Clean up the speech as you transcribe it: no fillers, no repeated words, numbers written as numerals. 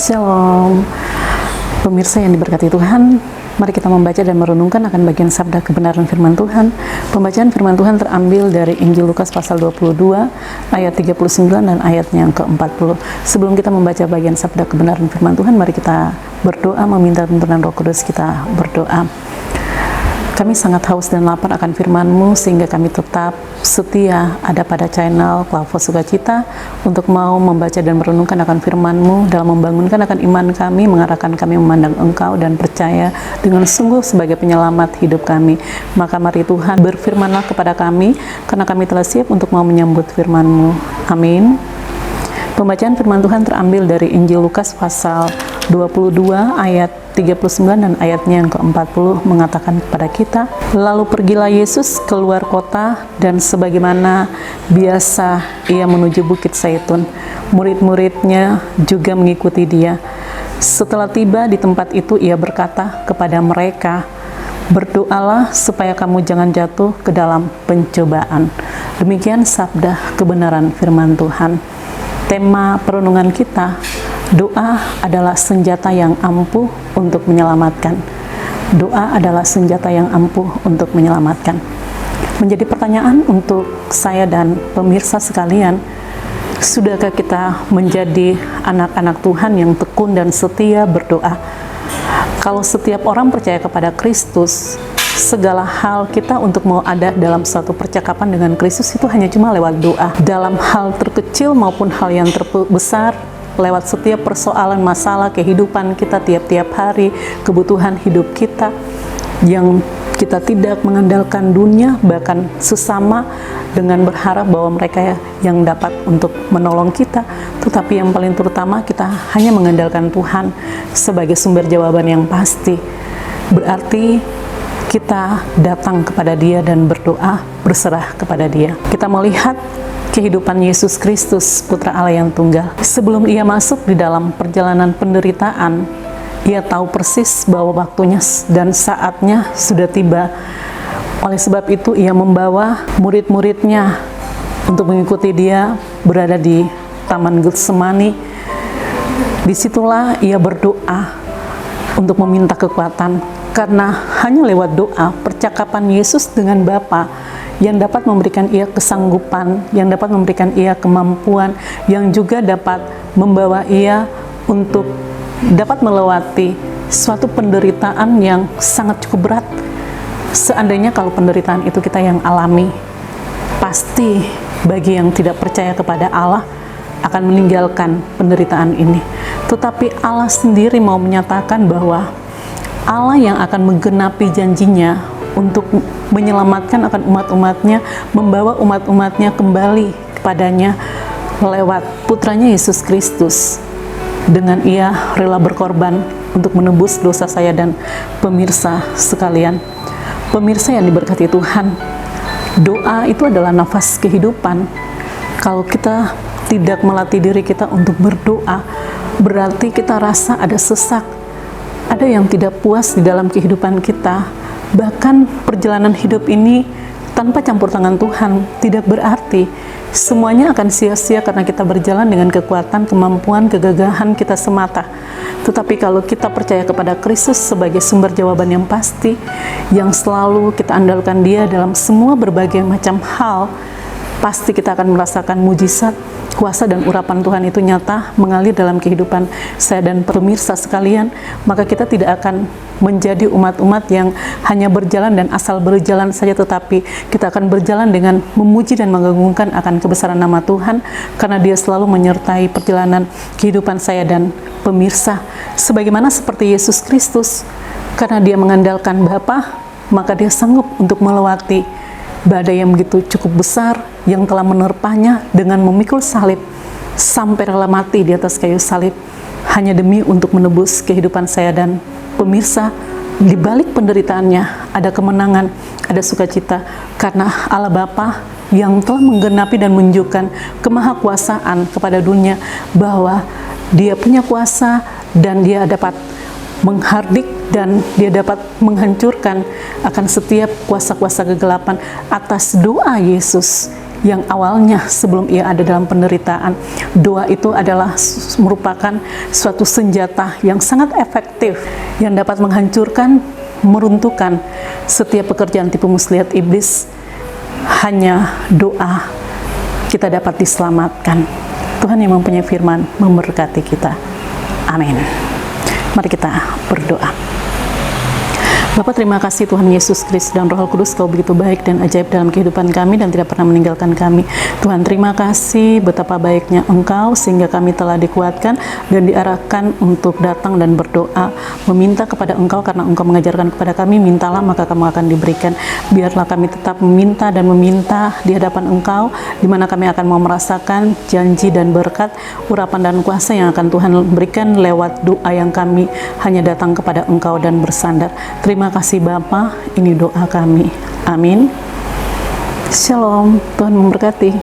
Shalom, pemirsa yang diberkati Tuhan. Mari kita membaca dan merenungkan akan bagian sabda kebenaran firman Tuhan. Pembacaan firman Tuhan terambil dari Injil Lukas pasal 22 ayat 39 dan ayatnya yang ke-40. Sebelum kita membaca bagian sabda kebenaran firman Tuhan, mari kita berdoa meminta tuntunan Roh Kudus. Kita berdoa. Kami sangat haus dan lapar akan firman-Mu, sehingga kami tetap setia ada pada channel Klavo Sukacita untuk mau membaca dan merenungkan akan firman-Mu dalam membangunkan akan iman kami, mengarahkan kami memandang Engkau dan percaya dengan sungguh sebagai penyelamat hidup kami. Maka mari Tuhan berfirman-Lah kepada kami, karena kami telah siap untuk mau menyambut firman-Mu. Amin. Pembacaan firman Tuhan terambil dari Injil Lukas pasal 22 ayat 39 dan ayatnya yang ke-40 mengatakan kepada kita, lalu pergilah Yesus keluar kota dan sebagaimana biasa ia menuju Bukit Zaitun. Murid-muridnya juga mengikuti dia. Setelah tiba di tempat itu, ia berkata kepada mereka, berdoalah supaya kamu jangan jatuh ke dalam pencobaan. Demikian sabda kebenaran firman Tuhan. Tema perenungan kita, doa adalah senjata yang ampuh untuk menyelamatkan. Doa adalah senjata yang ampuh untuk menyelamatkan. Menjadi pertanyaan untuk saya dan pemirsa sekalian, sudahkah kita menjadi anak-anak Tuhan yang tekun dan setia berdoa? Kalau setiap orang percaya kepada Kristus, segala hal kita untuk mau ada dalam suatu percakapan dengan Kristus itu hanya cuma lewat doa. Dalam hal terkecil maupun hal yang terbesar, lewat setiap persoalan masalah kehidupan kita tiap-tiap hari, kebutuhan hidup kita yang kita tidak mengandalkan dunia, bahkan sesama, dengan berharap bahwa mereka yang dapat untuk menolong kita, tetapi yang paling terutama kita hanya mengandalkan Tuhan sebagai sumber jawaban yang pasti. Berarti kita datang kepada Dia dan berdoa, berserah kepada Dia. Kita melihat kehidupan Yesus Kristus, Putra Allah yang tunggal. Sebelum Ia masuk di dalam perjalanan penderitaan, Ia tahu persis bahwa waktunya dan saatnya sudah tiba. Oleh sebab itu, Ia membawa murid-muridnya untuk mengikuti Dia berada di Taman Getsemani. Disitulah Ia berdoa untuk meminta kekuatan, karena hanya lewat doa, percakapan Yesus dengan Bapa yang dapat memberikan Ia kesanggupan, yang dapat memberikan Ia kemampuan, yang juga dapat membawa Ia untuk dapat melewati suatu penderitaan yang sangat cukup berat. Seandainya kalau penderitaan itu kita yang alami, pasti bagi yang tidak percaya kepada Allah akan meninggalkan penderitaan ini. Tetapi Allah sendiri mau menyatakan bahwa Allah yang akan menggenapi janjinya untuk menyelamatkan akan umat-umatnya, membawa umat-umatnya kembali kepadanya lewat putranya Yesus Kristus. Dengan Ia rela berkorban untuk menebus dosa saya dan pemirsa sekalian. Pemirsa yang diberkati Tuhan, doa itu adalah nafas kehidupan. Kalau kita tidak melatih diri kita untuk berdoa, berarti kita rasa ada sesak, ada yang tidak puas di dalam kehidupan kita. Bahkan perjalanan hidup ini tanpa campur tangan Tuhan tidak berarti. Semuanya akan sia-sia karena kita berjalan dengan kekuatan, kemampuan, kegagahan kita semata. Tetapi kalau kita percaya kepada Kristus sebagai sumber jawaban yang pasti, yang selalu kita andalkan Dia dalam semua berbagai macam hal, pasti kita akan merasakan mujizat, kuasa dan urapan Tuhan itu nyata mengalir dalam kehidupan saya dan pemirsa sekalian. Maka kita tidak akan menjadi umat-umat yang hanya berjalan dan asal berjalan saja, tetapi kita akan berjalan dengan memuji dan mengagungkan akan kebesaran nama Tuhan, karena Dia selalu menyertai perjalanan kehidupan saya dan pemirsa. Sebagaimana seperti Yesus Kristus, karena Dia mengandalkan Bapa, maka Dia sanggup untuk melewati badai yang begitu cukup besar yang telah menerpanya dengan memikul salib sampai rela mati di atas kayu salib hanya demi untuk menebus kehidupan saya dan pemirsa. Di balik penderitaannya ada kemenangan, ada sukacita, karena Allah Bapa yang telah menggenapi dan menunjukkan kemahakuasaan kepada dunia bahwa Dia punya kuasa dan Dia dapat menghardik dan Dia dapat menghancurkan akan setiap kuasa-kuasa kegelapan. Atas doa Yesus yang awalnya sebelum ia ada dalam penderitaan. Doa itu adalah merupakan suatu senjata yang sangat efektif yang dapat menghancurkan, meruntuhkan setiap pekerjaan tipu muslihat iblis. Hanya doa kita dapat diselamatkan. Tuhan yang mempunyai firman memberkati kita. Amin. Mari kita berdoa. Bapa, terima kasih Tuhan Yesus Kristus dan Roh Kudus, Kau begitu baik dan ajaib dalam kehidupan kami dan tidak pernah meninggalkan kami. Tuhan, terima kasih betapa baiknya Engkau sehingga kami telah dikuatkan dan diarahkan untuk datang dan berdoa, meminta kepada Engkau karena Engkau mengajarkan kepada kami, mintalah maka kamu akan diberikan. Biarlah kami tetap meminta dan meminta di hadapan Engkau, di mana kami akan mau merasakan janji dan berkat, urapan dan kuasa yang akan Tuhan berikan lewat doa yang kami hanya datang kepada Engkau dan bersandar. Terima kasih Bapa, ini doa kami. Amin. Shalom, Tuhan memberkati.